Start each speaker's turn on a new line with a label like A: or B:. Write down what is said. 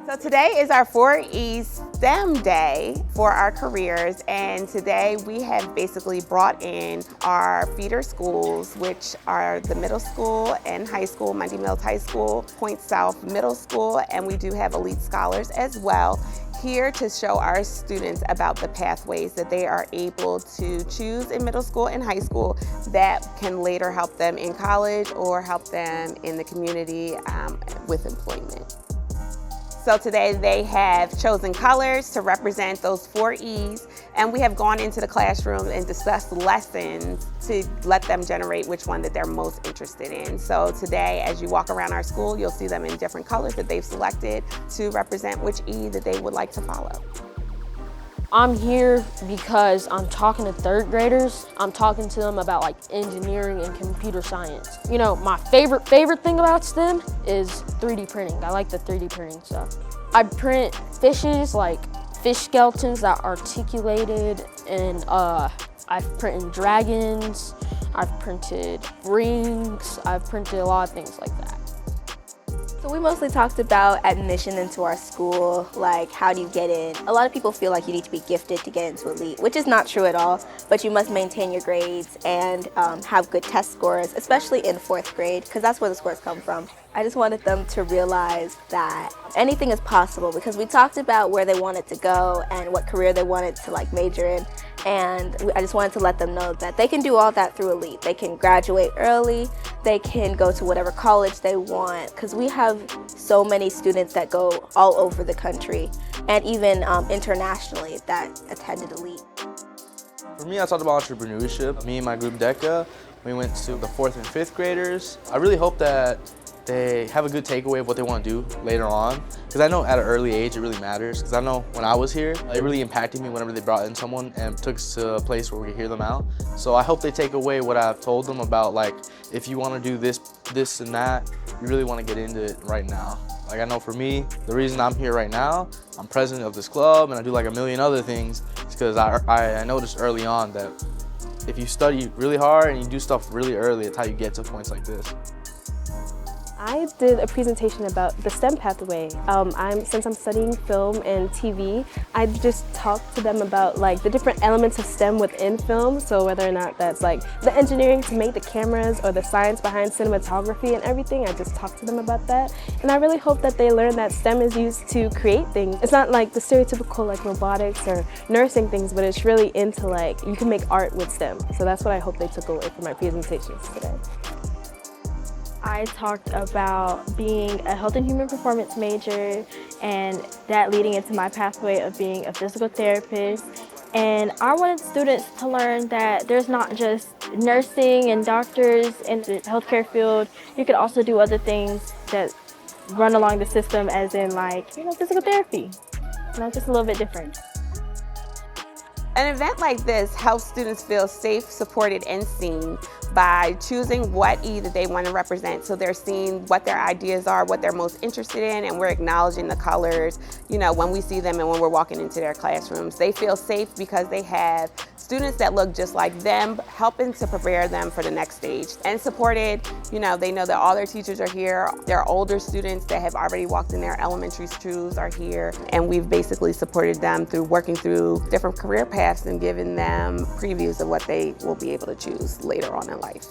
A: So today is our 4E STEM day for our careers, and today we have basically brought in our feeder schools, which are the middle school and high school, Mundy Mills High School, Point South Middle School, and we do have elite scholars as well, here to show our students about the pathways that they are able to choose in middle school and high school that can later help them in college or help them in the community with employment. So today they have chosen colors to represent those 4 E's, and we have gone into the classroom and discussed lessons to let them generate which one that they're most interested in. So today, as you walk around our school, you'll see them in different colors that they've selected to represent which E that they would like to follow.
B: I'm here because I'm talking to third graders. I'm talking to them about like engineering and computer science. You know, my favorite thing about STEM is 3D printing. I like the 3D printing stuff. I print fishes, like fish skeletons that are articulated, and I've printed dragons, I've printed rings, I've printed a lot of things like that.
C: So we mostly talked about admission into our school, like how do you get in? A lot of people feel like you need to be gifted to get into elite, which is not true at all, but you must maintain your grades and have good test scores, especially in 4th grade, because that's where the scores come from. I just wanted them to realize that anything is possible, because we talked about where they wanted to go and what career they wanted to like major in, and I just wanted to let them know that they can do all that through elite. They can graduate early, they can go to whatever college they want, because we have so many students that go all over the country and even internationally that attended elite.
D: For me, I talked about entrepreneurship. Me and my group DECA, we went to the 4th and 5th graders. I really hope that they have a good takeaway of what they want to do later on, because I know at an early age it really matters, because I know when I was here it really impacted me whenever they brought in someone and took us to a place where we could hear them out. So I hope they take away what I've told them about, like, if you want to do this and that, you really want to get into it right now. Like, I know for me, the reason I'm here right now, I'm president of this club and I do like a million other things, is because I noticed early on that if you study really hard and you do stuff really early, it's how you get to points like this.
E: I did a presentation about the STEM pathway. Since I'm studying film and TV, I just talked to them about like the different elements of STEM within film. So whether or not that's like the engineering to make the cameras or the science behind cinematography and everything, I just talked to them about that. And I really hope that they learn that STEM is used to create things. It's not like the stereotypical like robotics or nursing things, but it's really into like, you can make art with STEM. So that's what I hope they took away from my presentations today.
F: I talked about being a health and human performance major and that leading into my pathway of being a physical therapist. And I wanted students to learn that there's not just nursing and doctors in the healthcare field. You could also do other things that run along the system, as in like, physical therapy. Just a little bit different.
A: An event like this helps students feel safe, supported, and seen by choosing what E that they want to represent. So they're seeing what their ideas are, what they're most interested in, and we're acknowledging the colors, when we see them and when we're walking into their classrooms. They feel safe because they have students that look just like them, helping to prepare them for the next stage. And supported, they know that all their teachers are here. Their older students that have already walked in their elementary schools are here, and we've basically supported them through working through different career paths and giving them previews of what they will be able to choose later on in life.